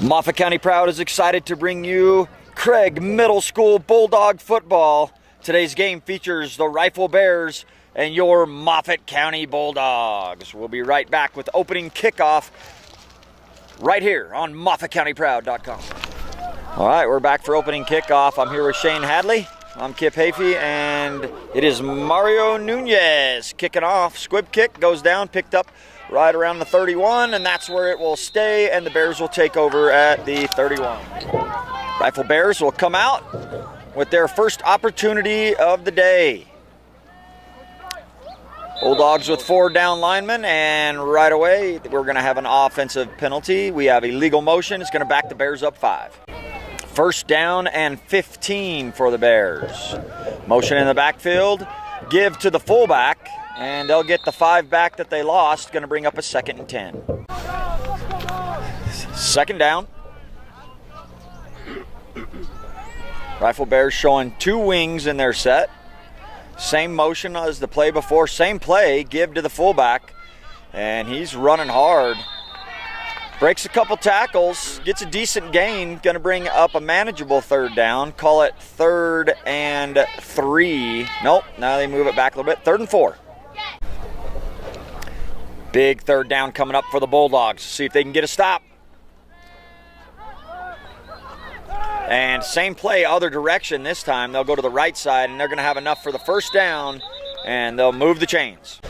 Moffat County Proud is excited to bring you Craig Middle School Bulldog football. Today's game features the Rifle Bears and your Moffat County Bulldogs. We'll be right back with opening kickoff right here on MOFFATCOUNTYPROUD.COM. All right, we're back for opening kickoff. I'm here with Shane Hadley. I'm Kip Hafey, and it is Mario Nunez kicking off. Squib kick goes down, picked up right around the 31, and that's where it will stay, and the Bears will take over at the 31. Rifle Bears will come out with their first opportunity of the day. Bulldogs with 4 down linemen, and right away we're going to have an offensive penalty. We have illegal motion. It's going to back the Bears up 5. First down and 15 for the Bears. Motion in the backfield. Give to the fullback, and they'll get the 5 back that they lost. Going to bring up a 2nd and 10. Second down. Rifle Bears showing 2 wings in their set. Same motion as the play before. Same play. Give to the fullback, and he's running hard. Breaks a couple tackles, gets a decent gain, going to bring up a manageable 3rd down. Call it 3rd and 3. Nope, now they move it back a little bit. 3rd and 4. Big 3rd down coming up for the Bulldogs. See if they can get a stop. And same play, other direction this time. They'll go to the right side, and they're going to have enough for the 1st down, and they'll move the chains.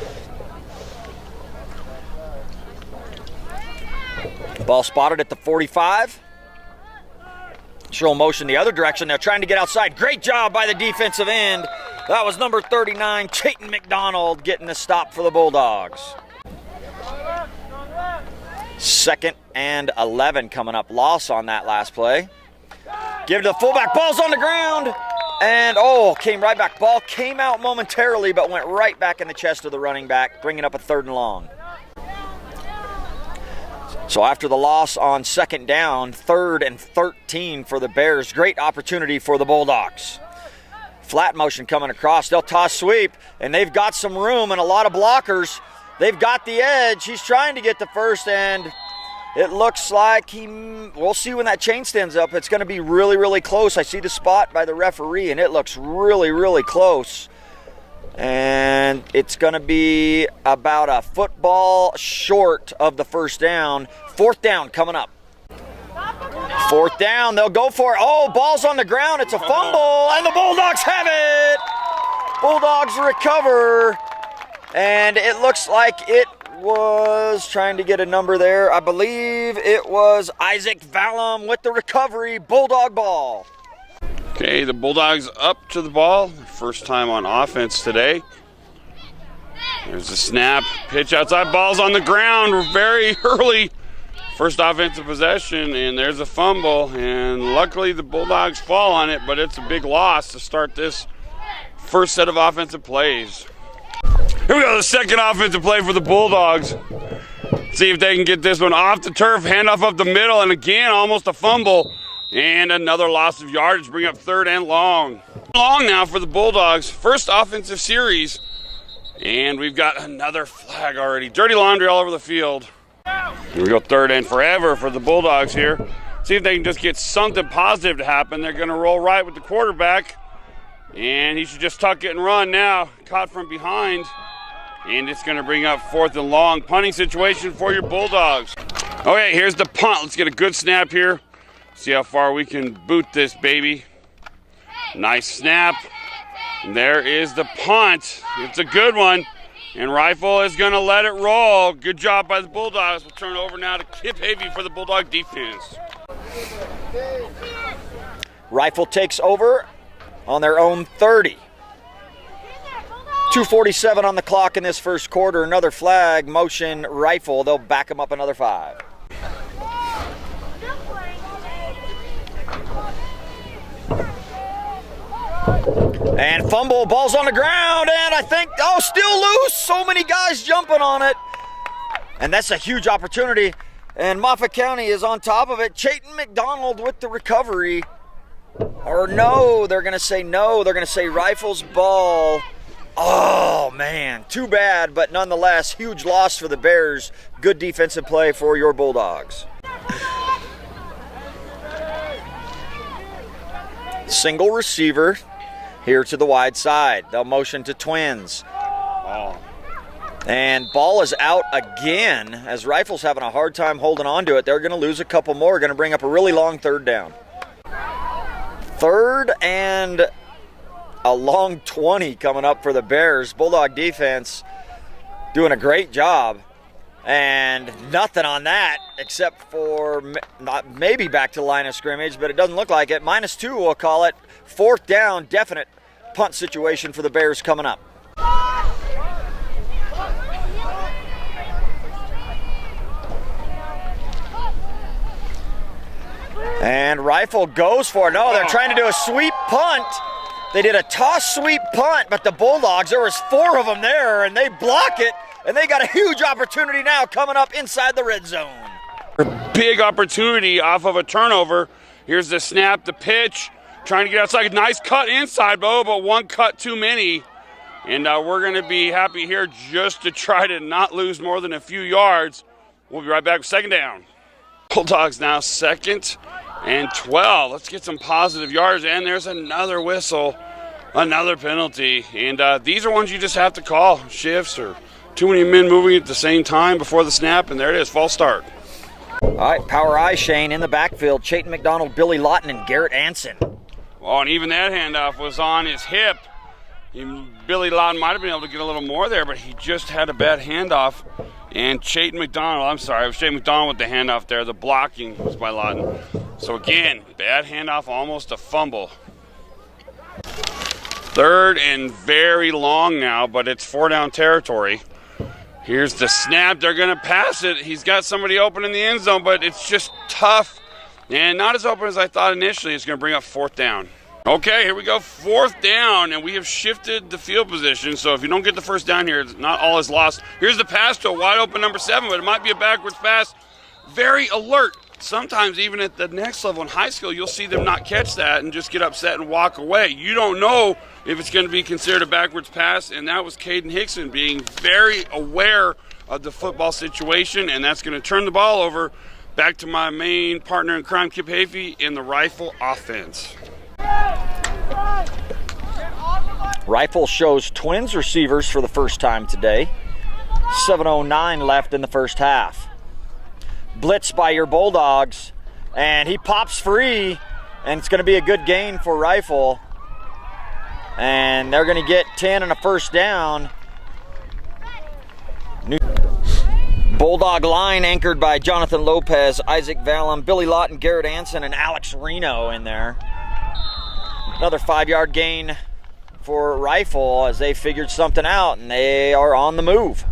Ball spotted at the 45. Show motion the other direction. They're trying to get outside. Great job by the defensive end. That was number 39, Chayton McDonald, getting the stop for the Bulldogs. 2nd and 11 coming up. Loss on that last play. Give to the fullback. Ball's on the ground. And, came right back. Ball came out momentarily, but went right back in the chest of the running back, bringing up a 3rd and long. So after the loss on 2nd down, 3rd and 13 for the Bears. Great opportunity for the Bulldogs. Flat motion coming across. They'll toss sweep, and they've got some room and a lot of blockers. They've got the edge. He's trying to get the 1st, and it looks like we'll see when that chain stands up. It's going to be really, really close. I see the spot by the referee, and it looks really, really close. And it's going to be about a football short of the 1st down. 4th down coming up. 4th down, they'll go for it. Ball's on the ground. It's a fumble, and the Bulldogs have it. Bulldogs recover, and it looks like it was trying to get a number there. I believe it was Isaac Vallum with the recovery. Bulldog ball. Okay, the Bulldogs up to the ball. First time on offense today. There's a snap. Pitch outside. Ball's on the ground. We're very early. First offensive possession, and there's a fumble. And luckily the Bulldogs fall on it, but it's a big loss to start this first set of offensive plays. Here we go, the second offensive play for the Bulldogs. See if they can get this one off the turf. Handoff up the middle, and again, almost a fumble. And another loss of yardage, bring up 3rd and long. Long now for the Bulldogs. First offensive series. And we've got another flag already. Dirty laundry all over the field. Here we go, 3rd and forever for the Bulldogs here. See if they can just get something positive to happen. They're going to roll right with the quarterback. And he should just tuck it and run now. Caught from behind. And it's going to bring up 4th and long. Punting situation for your Bulldogs. Okay, here's the punt. Let's get a good snap here. See how far we can boot this baby. Nice snap. And there is the punt. It's a good one. And Rifle is going to let it roll. Good job by the Bulldogs. We'll turn it over now to Kip Havey for the Bulldog defense. Rifle takes over on their own 30. 2:47 on the clock in this first quarter. Another flag, motion, Rifle. They'll back them up another 5. And fumble, ball's on the ground, and I think, still loose. So many guys jumping on it. And that's a huge opportunity. And Moffat County is on top of it. Chayton McDonald with the recovery. Or no, they're going to say no. They're going to say Rifle's ball. Oh, man, too bad, but nonetheless, huge loss for the Bears. Good defensive play for your Bulldogs. Single receiver here to the wide side. They'll motion to Twins. And ball is out again as Rifle's having a hard time holding on to it. They're going to lose a couple more, going to bring up a really long third down. Third and a long 20 coming up for the Bears. Bulldog defense doing a great job. And nothing on that except for maybe back to the line of scrimmage, but it doesn't look like it. -2, we'll call it. Fourth down, definite punt situation for the Bears coming up. And Rifle goes for it. No, they're trying to do a sweep punt. They did a toss sweep punt, but the Bulldogs, there was 4 of them there, and they block it, and they got a huge opportunity now coming up inside the red zone. Big opportunity off of a turnover. Here's the snap, the pitch, trying to get outside. Nice cut inside, but one cut too many. And we're going to be happy here just to try to not lose more than a few yards. We'll be right back with second down. Bulldogs now 2nd and 12. Let's get some positive yards. And there's another whistle, another penalty. And these are ones you just have to call. Shifts or too many men moving at the same time before the snap. And there it is, false start. All right, power I, Shane, in the backfield. Chayton McDonald, Billy Lawton, and Garrett Anson. Oh, and even that handoff was on his hip. Billy Lawton might have been able to get a little more there, but he just had a bad handoff. And Chayton McDonald, I'm sorry, it was Chayton McDonald with the handoff there. The blocking was by Lawton. So again, bad handoff, almost a fumble. Third and very long now, but it's 4-down territory. Here's the snap. They're going to pass it. He's got somebody open in the end zone, but it's just tough. And not as open as I thought initially. It's going to bring up 4th down. Okay, here we go, 4th down, and we have shifted the field position, so if you don't get the first down here, not all is lost. Here's the pass to a wide open number 7, but it might be a backwards pass. Very alert. Sometimes even at the next level in high school, you'll see them not catch that and just get upset and walk away. You don't know if it's going to be considered a backwards pass, and that was Caden Hickson being very aware of the football situation, and that's going to turn the ball over back to my main partner in crime, Kip Hafey, in the Rifle offense. Rifle shows Twins receivers for the first time today. 7:09 left in the first half. Blitz by your Bulldogs, and he pops free, and it's going to be a good gain for Rifle. And they're going to get 10 and a first down. Bulldog line anchored by Jonathan Lopez, Isaac Valum, Billy Lawton, Garrett Anson, and Alex Reno in there. Another 5-yard gain for Rifle as they figured something out, and they are on the move.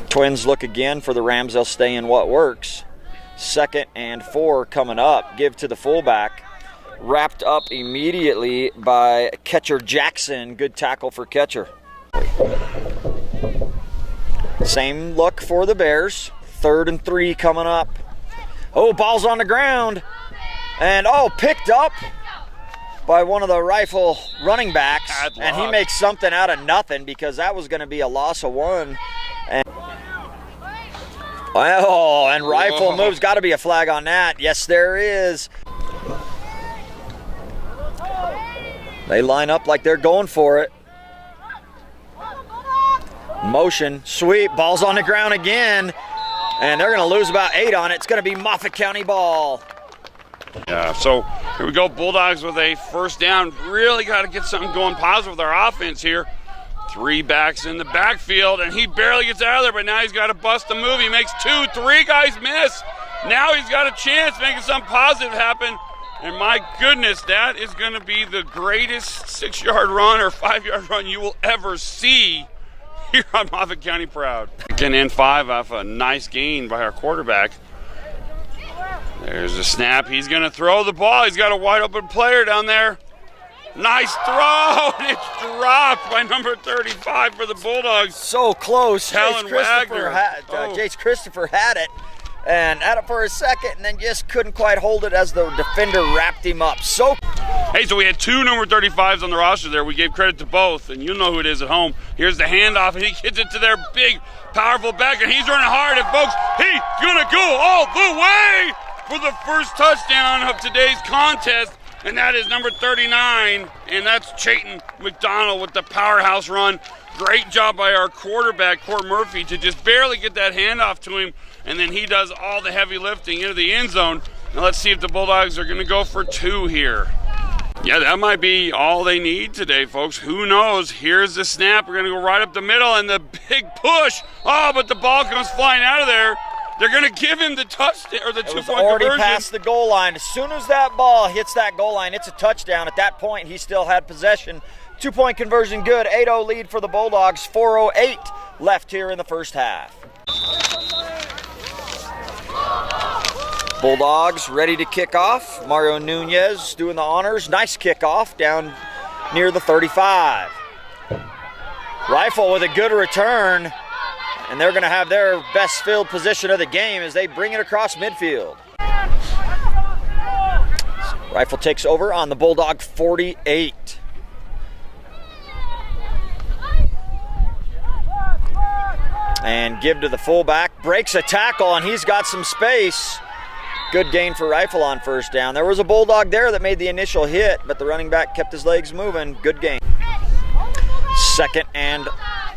Twins look again for the Rams. They'll stay in what works. 2nd and 4 coming up. Give to the fullback. Wrapped up immediately by catcher Jackson. Good tackle for catcher. Same look for the Bears. 3rd and 3 coming up. Oh, ball's on the ground. And picked up by one of the Rifle running backs. And he makes something out of nothing because that was going to be a loss of 1. And Rifle moves. Got to be a flag on that. Yes, there is. They line up like they're going for it. Motion, sweep, ball's on the ground again. And they're going to lose about 8 on it. It's going to be Moffat County ball. Yeah, so here we go. Bulldogs with a first down. Really got to get something going positive with our offense here. 3 backs in the backfield, and he barely gets out of there, but now he's got to bust the move. He makes 2, 3 guys miss. Now he's got a chance making something positive happen. And my goodness, that is going to be the greatest 6-yard run or 5-yard run you will ever see here on Moffat County Proud. 2nd and 5 off a nice gain by our quarterback. There's a snap. He's going to throw the ball. He's got a wide open player down there. Nice throw, and it's dropped by number 35 for the Bulldogs. So close. Helen Wagner. Jace Christopher had it, and had it for a second, and then just couldn't quite hold it as the defender wrapped him up. So we had 2 number 35s on the roster there. We gave credit to both, and you know who it is at home. Here's the handoff, and he gets it to their big, powerful back, and he's running hard, and folks, he's going to go all the way for the first touchdown of today's contest. and that is number 39, and that's Chayton McDonald with the powerhouse run. Great job by our quarterback, Court Murphy, to just barely get that handoff to him, and then he does all the heavy lifting into the end zone. Now let's see if the Bulldogs are going to go for 2 here. Yeah, that might be all they need today, folks. Who knows? Here's the snap. We're going to go right up the middle, and the big push. Oh, but the ball comes flying out of there. They're going to give him the touchdown, or the 2-point conversion. Already past the goal line. As soon as that ball hits that goal line, it's a touchdown. At that point, he still had possession. 2-point conversion good. 8-0 lead for the Bulldogs. 4:08 left here in the first half. Bulldogs ready to kick off. Mario Nunez doing the honors. Nice kickoff down near the 35. Rifle with a good return, and they're going to have their best field position of the game as they bring it across midfield. Rifle takes over on the Bulldog 48. And give to the fullback. Breaks a tackle, and he's got some space. Good gain for Rifle on first down. There was a Bulldog there that made the initial hit, but the running back kept his legs moving. Good gain. Second and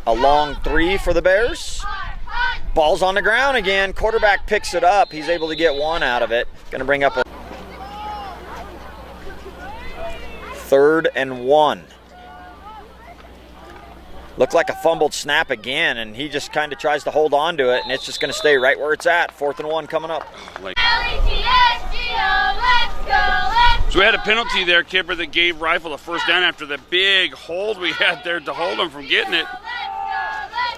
a long 3 for the Bears. Ball's on the ground again. Quarterback picks it up. He's able to get 1 out of it. Going to bring up a 3rd and 1. Looked like a fumbled snap again, and he just kind of tries to hold on to it, and it's just going to stay right where it's at. 4th and 1 coming up. So we had a penalty there, Kipper, that gave Rifle a first down after the big hold we had there to hold him from getting it.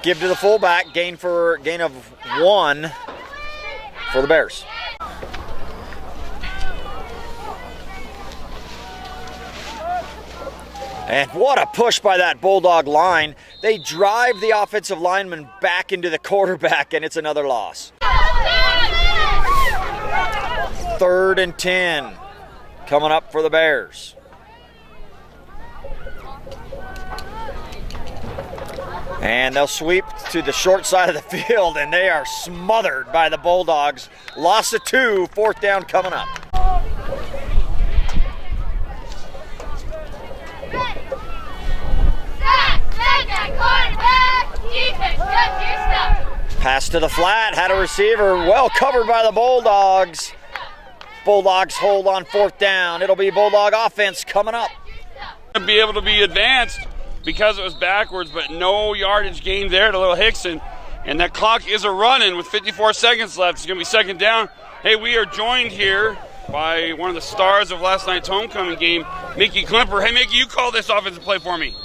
Give to the fullback. Gain of 1 for the Bears. And what a push by that Bulldog line. They drive the offensive lineman back into the quarterback, and it's another loss. 3rd and 10 coming up for the Bears. And they'll sweep to the short side of the field, and they are smothered by the Bulldogs. Loss of 2, 4th down coming up. Pass to the flat, had a receiver, well covered by the Bulldogs. Bulldogs hold on 4th down. It'll be Bulldog offense coming up. Be able to be advanced because it was backwards, but no yardage gain there to Little Hickson. And that clock is a-running with 54 seconds left. It's going to be 2nd down. Hey, we are joined here by one of the stars of last night's homecoming game, Mickey Klimper. Hey, Mickey, you call this offensive play for me.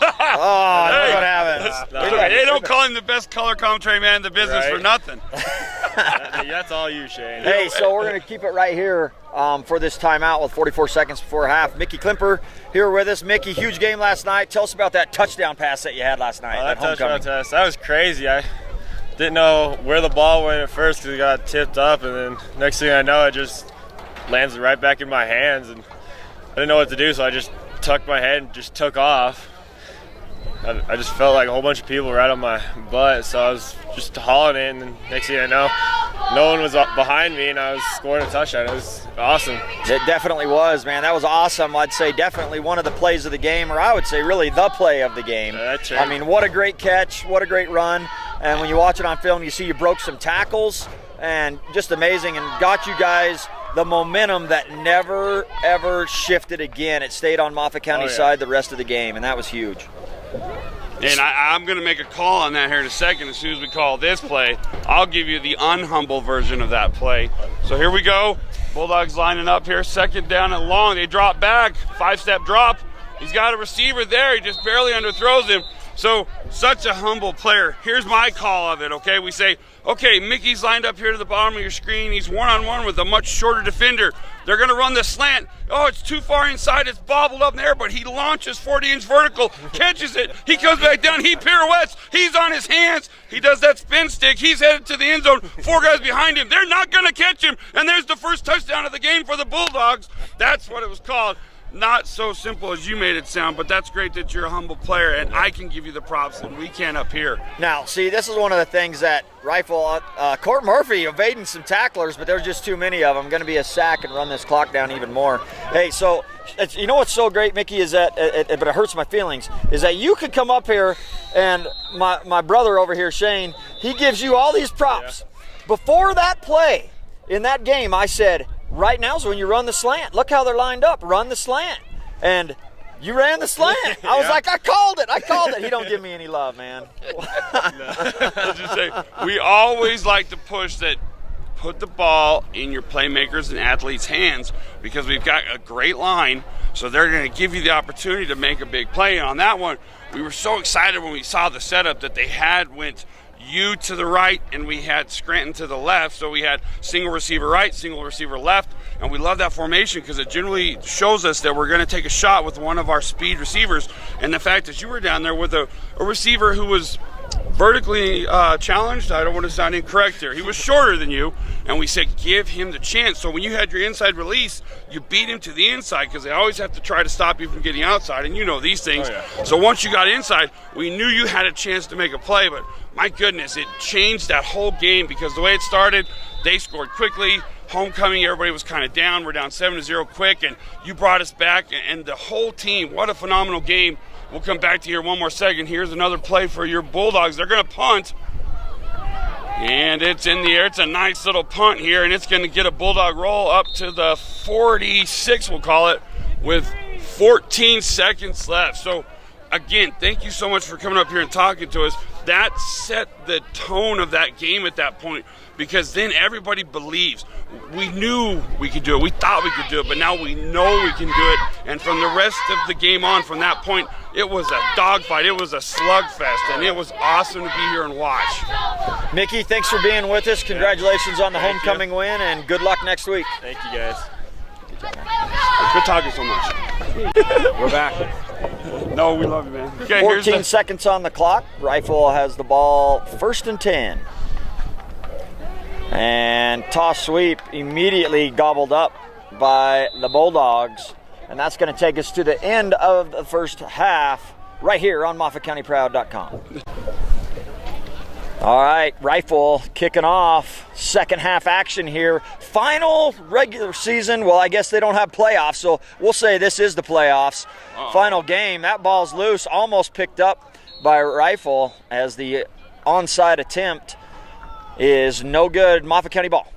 Oh, hey, what happens? They don't call him the best color commentary man in the business for nothing. That's all you, Shane. Hey, so we're going to keep it right here for this timeout with 44 seconds before half. Mickey Klimper here with us. Mickey, huge game last night. Tell us about that touchdown pass that you had last night. That touchdown pass, that was crazy. I didn't know where the ball went at first because it got tipped up, and then next thing I know, it just lands right back in my hands, and I didn't know what to do, so I just tucked my head and just took off. I just felt like a whole bunch of people were out on my butt, so I was just hauling it, and then next thing I know, no one was behind me, and I was scoring a touchdown. It was awesome. It definitely was, man. That was awesome. I'd say definitely one of the plays of the game, or I would say really the play of the game. I mean, what a great catch, what a great run. And when you watch it on film, you see you broke some tackles, and just amazing, and got you guys the momentum that never, ever shifted again. It stayed on Moffat County's side the rest of the game, and that was huge. And I'm going to make a call on that here in a second. As soon as we call this play, I'll give you the unhumble version of that play. So here we go. Bulldogs lining up here. 2nd down and long. They drop back. 5-step drop. He's got a receiver there. He just barely underthrows him. So such a humble player. Here's my call of it, okay? We say, okay, Mickey's lined up here to the bottom of your screen. He's one-on-one with a much shorter defender. They're going to run the slant. Oh, it's too far inside. It's bobbled up in the air, but he launches 40-inch vertical, catches it. He comes back down. He pirouettes. He's on his hands. He does that spin stick. He's headed to the end zone. 4 guys behind him. They're not going to catch him. And there's the first touchdown of the game for the Bulldogs. That's what it was called. not so simple as you made it sound, but that's great that you're a humble player, and I can give you the props, and we can up here. Now, see, this is one of the things that Rifle, Court Murphy evading some tacklers, but there's just too many of them. Going to be a sack and run this clock down even more. Hey, so you know what's so great, Mickey, is that, but it hurts my feelings, is that you could come up here and my brother over here, Shane, he gives you all these props. Yeah. Before that play in that game, I said, right now's when you run the slant. Look how they're lined up. Run the slant. And you ran the slant. I was like, I called it. He don't give me any love, man. I'll just say, we always like to push that. Put the ball in your playmakers and athletes' hands because we've got a great line, so they're going to give you the opportunity to make a big play. And on that one, we were so excited when we saw the setup that they had went you to the right and we had Scranton to the left. So we had single receiver right, single receiver left, and we love that formation because it generally shows us that we're going to take a shot with one of our speed receivers. And the fact that you were down there with a receiver who was vertically challenged, I don't want to sound incorrect here. He was shorter than you, and we said give him the chance. So when you had your inside release, you beat him to the inside because they always have to try to stop you from getting outside, and you know these things. Oh, yeah. So once you got inside, we knew you had a chance to make a play, but my goodness, it changed that whole game because the way it started, they scored quickly. Homecoming, everybody was kind of down. We're down 7-0 quick, and you brought us back, and the whole team, what a phenomenal game. We'll come back to here one more second. Here's another play for your Bulldogs. They're going to punt. And it's in the air. It's a nice little punt here, and it's going to get a Bulldog roll up to the 46, we'll call it, with 14 seconds left. So, again, thank you so much for coming up here and talking to us. That set the tone of that game at that point because then everybody believes. We knew we could do it. We thought we could do it, but now we know we can do it. And from the rest of the game on, from that point, it was a dogfight. It was a slugfest, and it was awesome to be here and watch. Mickey, thanks for being with us. Congratulations on the homecoming win, and good luck next week. Thank you, guys. Quit talking so much. We're back. No, we love you, man. Okay, 14 seconds on the clock. Rifle has the ball, 1st and 10. And toss sweep immediately gobbled up by the Bulldogs. And that's going to take us to the end of the first half right here on MOFFATCOUNTYPROUD.COM. All right, Rifle kicking off. Second half action here. Final regular season. Well, I guess they don't have playoffs, so we'll say this is the playoffs. Final game. That ball's loose. Almost picked up by Rifle as the onside attempt is no good. Moffat County ball.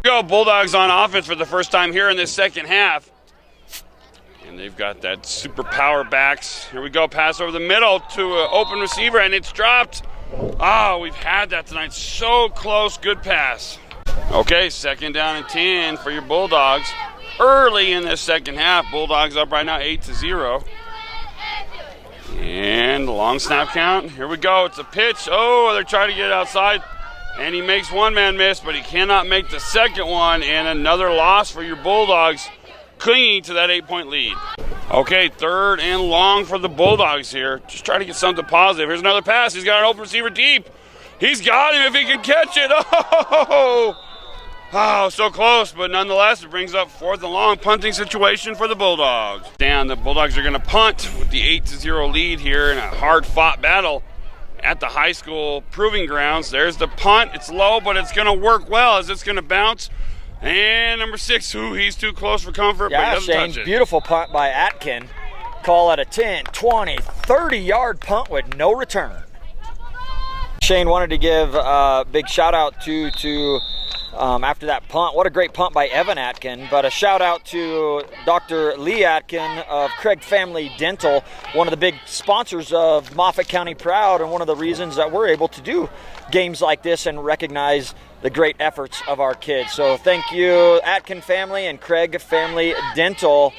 Go Bulldogs on offense for the first time here in this second half. And they've got that super power backs. Here we go, pass over the middle to an open receiver, and it's dropped. Oh, we've had that tonight. So close, good pass. Okay, 2nd down and 10 for your Bulldogs. Early in this second half, Bulldogs up right now 8-0. And the long snap count. Here we go, it's a pitch. Oh, they're trying to get it outside. And he makes one man miss, but he cannot make the second one. And another loss for your Bulldogs, clinging to that 8-point lead. Okay, 3rd and long for the Bulldogs here. Just trying to get something positive. Here's another pass. He's got an open receiver deep. He's got him if he can catch it. Oh, so close, but nonetheless, it brings up 4th and long punting situation for the Bulldogs. Down, the Bulldogs are going to punt with the 8-0 lead here in a hard-fought battle at the high school proving grounds. There's the punt. It's low, but it's going to work well as it's going to bounce. And number 6, he's too close for comfort, but he doesn't touch it. Beautiful punt by Atkin. Call it a 10, 20, 30-yard punt with no return. Shane wanted to give a big shout-out to after that punt. What a great punt by Evan Atkin, but a shout-out to Dr. Lee Atkin of Craig Family Dental, one of the big sponsors of Moffat County Proud, and one of the reasons that we're able to do games like this and recognize the great efforts of our kids. So thank you, Atkin family and Craig Family Dental.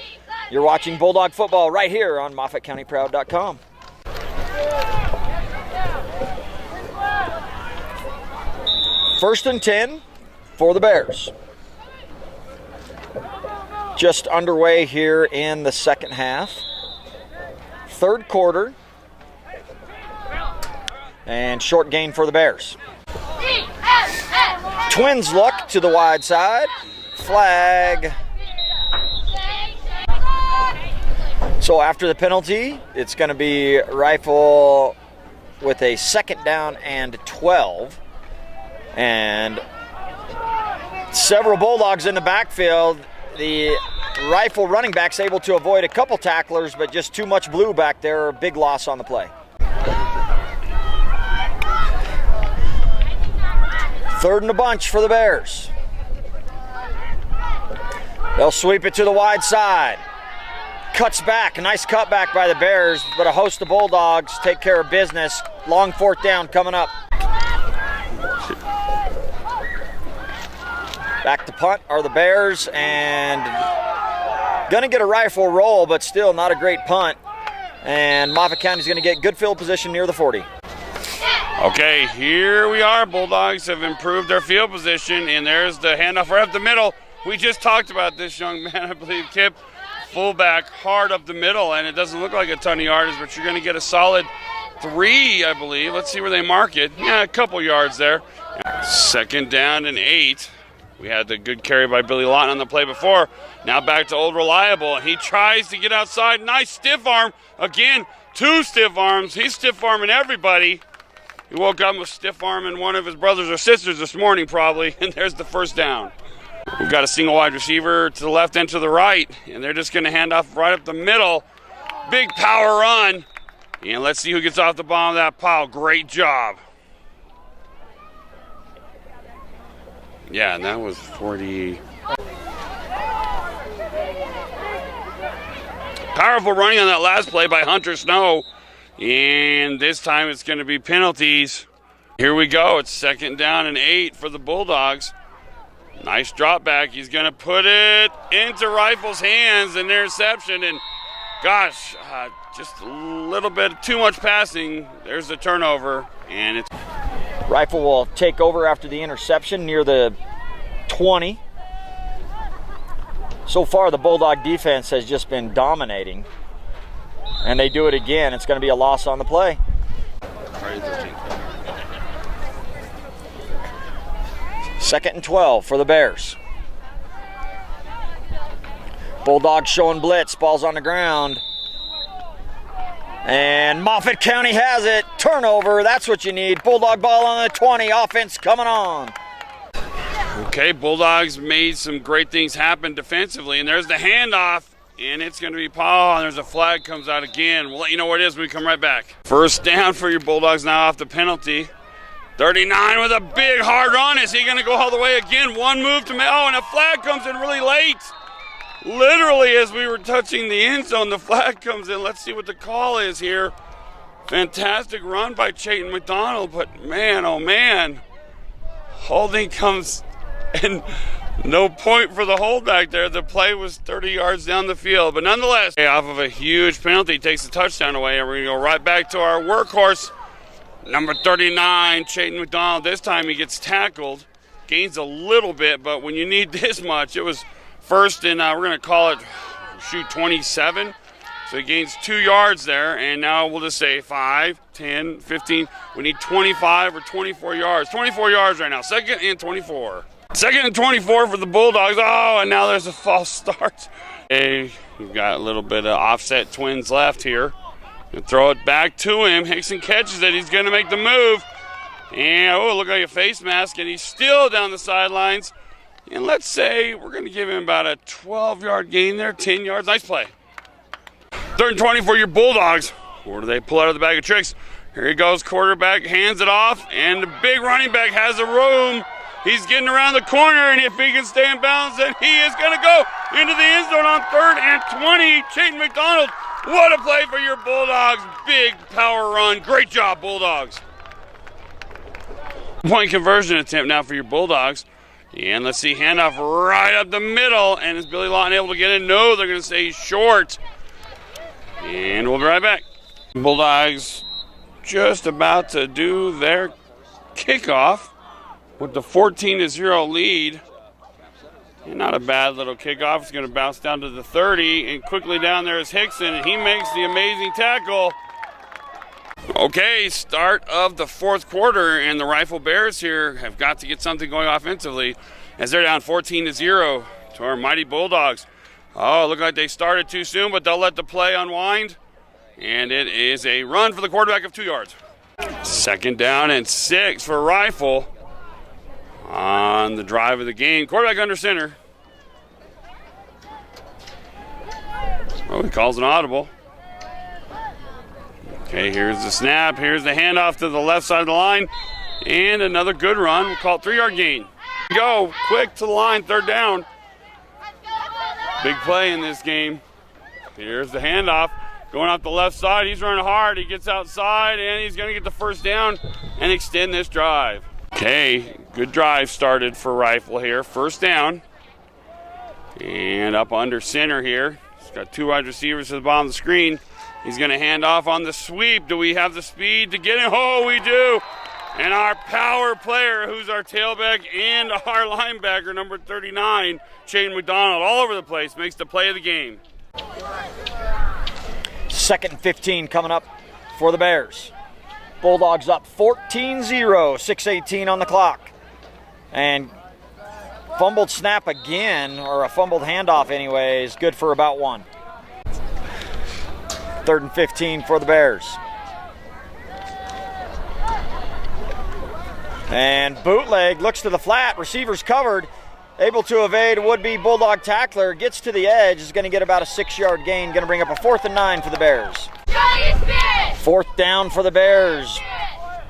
You're watching Bulldog football right here on MOFFATCOUNTYPROUD.COM. First and 10 for the Bears. Just underway here in the second half. 3rd quarter. And short gain for the Bears. Twins look to the wide side. Flag. So after the penalty, it's going to be Rifle with a 2nd down and 12. And several Bulldogs in the backfield. The Rifle running back's able to avoid a couple tacklers, but just too much blue back there. Big loss on the play. 3rd and a bunch for the Bears. They'll sweep it to the wide side. Cuts back, nice cutback by the Bears, but a host of Bulldogs take care of business. Long 4th down coming up. Back to punt are the Bears, and gonna get a Rifle roll, but still not a great punt. And Moffat County's gonna get good field position near the 40. Okay, here we are. Bulldogs have improved their field position, and there's the handoff right up the middle. We just talked about this young man, I believe, Kip. Fullback hard up the middle, and it doesn't look like a ton of yardage, but you're gonna get a solid 3, I believe. Let's see where they mark it. Yeah, a couple yards there. 2nd down and 8. We had the good carry by Billy Lawton on the play before. Now back to Old Reliable. He tries to get outside. Nice stiff arm. Again, 2 stiff arms. He's stiff arming everybody. He woke up with stiff arming one of his brothers or sisters this morning probably, and there's the 1st down. We've got a single wide receiver to the left and to the right, and they're just going to hand off right up the middle. Big power run. And let's see who gets off the bottom of that pile. Great job. Yeah, and that was 40. Powerful running on that last play by Hunter Snow. And this time it's going to be penalties. Here we go. It's 2nd down and 8 for the Bulldogs. Nice drop back. He's going to put it into Rifle's hands, an interception. And gosh, just a little bit too much passing. There's the turnover. And it's Rifle will take over after the interception near the 20. So far, the Bulldog defense has just been dominating. And they do it again. It's going to be a loss on the play. 2nd and 12 for the Bears. Bulldogs showing blitz. Ball's on the ground. And Moffat County has it. Turnover, that's what you need. Bulldog ball on the 20. Offense coming on. Okay, Bulldogs made some great things happen defensively. And there's the handoff. And it's going to be Paul. And there's a flag comes out again. We'll let you know what it is when we come right back. 1st down for your Bulldogs now off the penalty. 39 with a big hard run. Is he going to go all the way again? One move to oh, and a flag comes in really late. Literally, as we were touching the end zone, the flag comes in. Let's see what the call is here. Fantastic run by Chayton McDonald, but man, oh man. Holding comes, and no point for the holdback there. The play was 30 yards down the field, but nonetheless, off of a huge penalty, takes the touchdown away, and we're going to go right back to our workhorse, number 39, Chayton McDonald. This time he gets tackled, gains a little bit, but when you need this much, it was 1st and we're going to call it, 27. So he gains 2 yards there, and now we'll just say 5, 10, 15. We need 25 or 24 yards. 24 yards right now, 2nd and 24. 2nd and 24 for the Bulldogs. Oh, and now there's a false start. Hey, we've got a little bit of offset twins left here. And throw it back to him. Hickson catches it. He's going to make the move. And, oh, look like a face mask, and he's still down the sidelines. And let's say we're going to give him about a 12-yard gain there, 10 yards. Nice play. 3rd and 20 for your Bulldogs. Or do they pull out of the bag of tricks? Here he goes, quarterback, hands it off, and the big running back has a room. He's getting around the corner, and if he can stay in bounds, then he is going to go into the end zone on 3rd and 20. Chayton McDonald, what a play for your Bulldogs. Big power run. Great job, Bulldogs. Point conversion attempt now for your Bulldogs. And let's see, handoff right up the middle. And is Billy Lawton able to get in? No, they're going to say he's short. And we'll be right back. Bulldogs just about to do their kickoff with the 14-0 lead. And not a bad little kickoff. It's going to bounce down to the 30. And quickly down there is Hickson. And he makes the amazing tackle. Okay, start of the 4th quarter, and the Rifle Bears here have got to get something going offensively as they're down 14-0 to our mighty Bulldogs. Oh, it looked like they started too soon, but they'll let the play unwind. And it is a run for the quarterback of 2 yards. 2nd down and 6 for Rifle on the drive of the game. Quarterback under center. Oh, he calls an audible. Okay, here's the snap. Here's the handoff to the left side of the line. And another good run. We'll call it 3-yard gain. Go quick to the line, 3rd down. Big play in this game. Here's the handoff. Going off the left side, he's running hard. He gets outside, and he's going to get the 1st down and extend this drive. Okay, good drive started for Rifle here. 1st down. And up under center here. He's got 2 wide receivers to the bottom of the screen. He's going to hand off on the sweep. Do we have the speed to get him? Oh, we do. And our power player, who's our tailback and our linebacker, number 39, Shane McDonald, all over the place, makes the play of the game. 2nd and 15 coming up for the Bears. Bulldogs up 14-0, 6:18 on the clock. And fumbled snap again, or a fumbled handoff anyways, good for about 1. 3rd and 15 for the Bears. And bootleg, looks to the flat, receivers covered, able to evade would-be Bulldog tackler, gets to the edge, is going to get about a 6-yard gain, going to bring up a 4th and 9 for the Bears. 4th down for the Bears.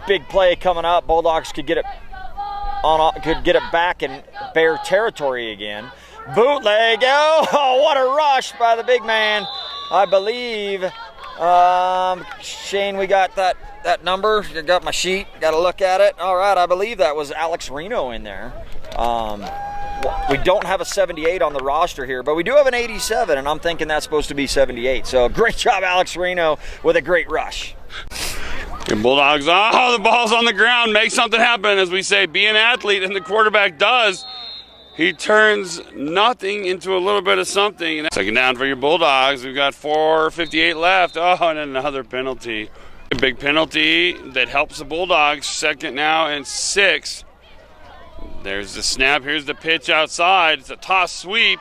Big play coming up. Bulldogs could get it back in Bear territory again. Bootleg, oh, what a rush by the big man. I believe, Shane, we got that number. I got my sheet, got to look at it. All right, I believe that was Alex Reno in there. We don't have a 78 on the roster here, but we do have an 87, and I'm thinking that's supposed to be 78. So great job, Alex Reno, with a great rush. And Bulldogs, oh, the ball's on the ground. Make something happen, as we say. Be an athlete, and the quarterback does. He turns nothing into a little bit of something. 2nd down for your Bulldogs. We've got 4:58 left. Oh, and another penalty. A big penalty that helps the Bulldogs. 2nd now and 6. There's the snap. Here's the pitch outside. It's a toss sweep.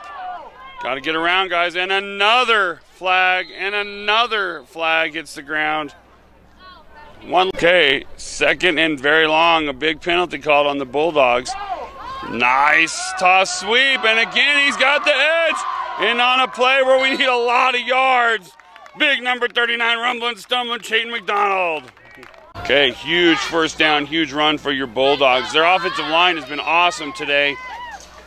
Got to get around, guys. And another flag. And another flag hits the ground. Okay, 2nd and very long. A big penalty called on the Bulldogs. Nice toss sweep. And again, he's got the edge. And on a play where we need a lot of yards, big number 39, rumbling, stumbling, Shane McDonald. Okay, huge 1st down, huge run for your Bulldogs. Their offensive line has been awesome today.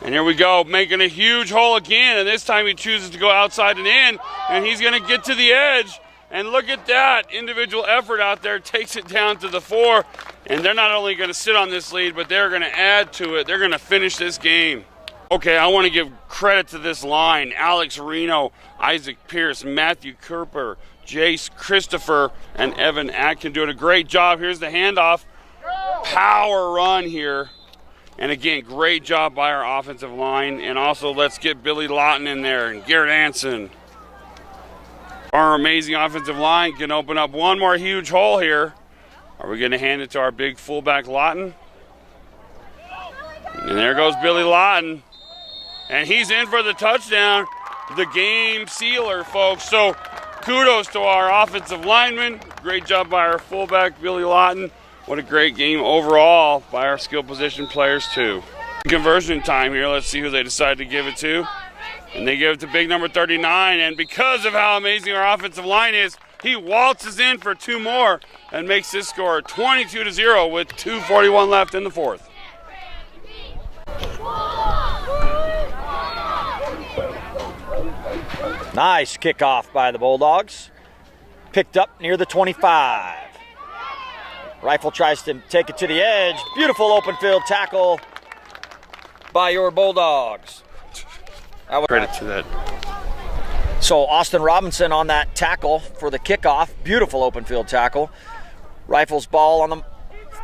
And here we go, making a huge hole again. And this time he chooses to go outside and in. And he's going to get to the edge. And look at that. Individual effort out there takes it down to the 4. And they're not only going to sit on this lead, but they're going to add to it. They're going to finish this game. Okay, I want to give credit to this line. Alex Reno, Isaac Pierce, Matthew Kerper, Jace Christopher, and Evan Atkin doing a great job. Here's the handoff. Power run here. And again, great job by our offensive line. And also, let's get Billy Lawton in there and Garrett Anson. Our amazing offensive line can open up one more huge hole here. Are we going to hand it to our big fullback Lawton? And there goes Billy Lawton. And he's in for the touchdown. The game sealer, folks. So kudos to our offensive lineman. Great job by our fullback, Billy Lawton. What a great game overall by our skill position players, too. Conversion time here. Let's see who they decide to give it to. And they give it to big number 39. And because of how amazing our offensive line is, he waltzes in for 2 more and makes this score 22-0 with 2:41 left in the 4th. Nice kickoff by the Bulldogs. Picked up near the 25. Rifle tries to take it to the edge. Beautiful open field tackle by your Bulldogs. Credit to that. So Austin Robinson on that tackle for the kickoff. Beautiful open field tackle. Rifle's ball on the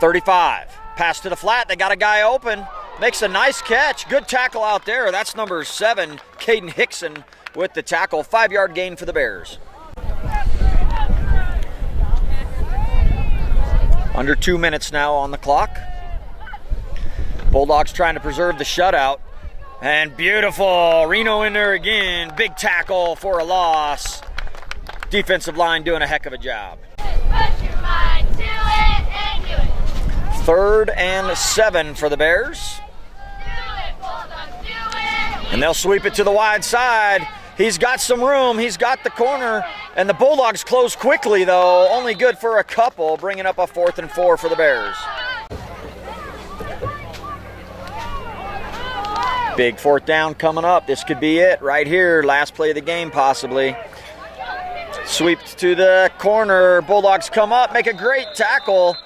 35. Pass to the flat. They got a guy open. Makes a nice catch. Good tackle out there. That's number 7, Caden Hickson, with the tackle. 5-yard gain for the Bears. Under 2 minutes now on the clock. Bulldogs trying to preserve the shutout. And beautiful. Reno in there again. Big tackle for a loss. Defensive line doing a heck of a job. Put your mind to it and do it. 3rd and 7 for the Bears. Do it, Bulldogs, do it. And they'll sweep it to the wide side. He's got some room. He's got the corner. And the Bulldogs close quickly, though. Only good for a couple, bringing up a 4th and 4 for the Bears. Big 4th down coming up. This could be it right here. Last play of the game, possibly. Sweep to the corner. Bulldogs come up, make a great tackle.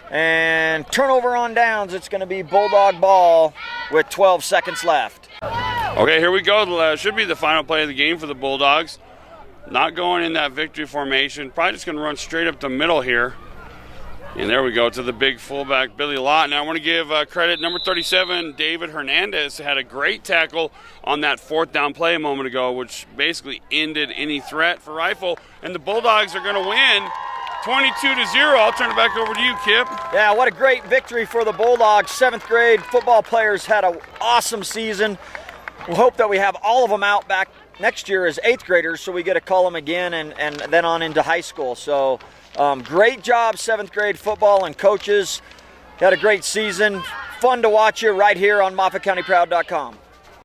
And turnover on downs. It's going to be Bulldog ball with 12 seconds left. Okay, here we go. Should be the final play of the game for the Bulldogs. Not going in that victory formation. Probably just going to run straight up the middle here. And there we go to the big fullback, Billy Lott. Now I want to give credit, number 37, David Hernandez, had a great tackle on that 4th down play a moment ago, which basically ended any threat for Rifle. And the Bulldogs are going to win 22-0. I'll turn it back over to you, Kip. Yeah, what a great victory for the Bulldogs. 7th grade football players had an awesome season. We hope that we have all of them out back next year as 8th graders, so we get to call them again and then on into high school. So great job, 7th grade football and coaches. Had a great season. Fun to watch you right here on MOFFATCOUNTYPROUD.COM.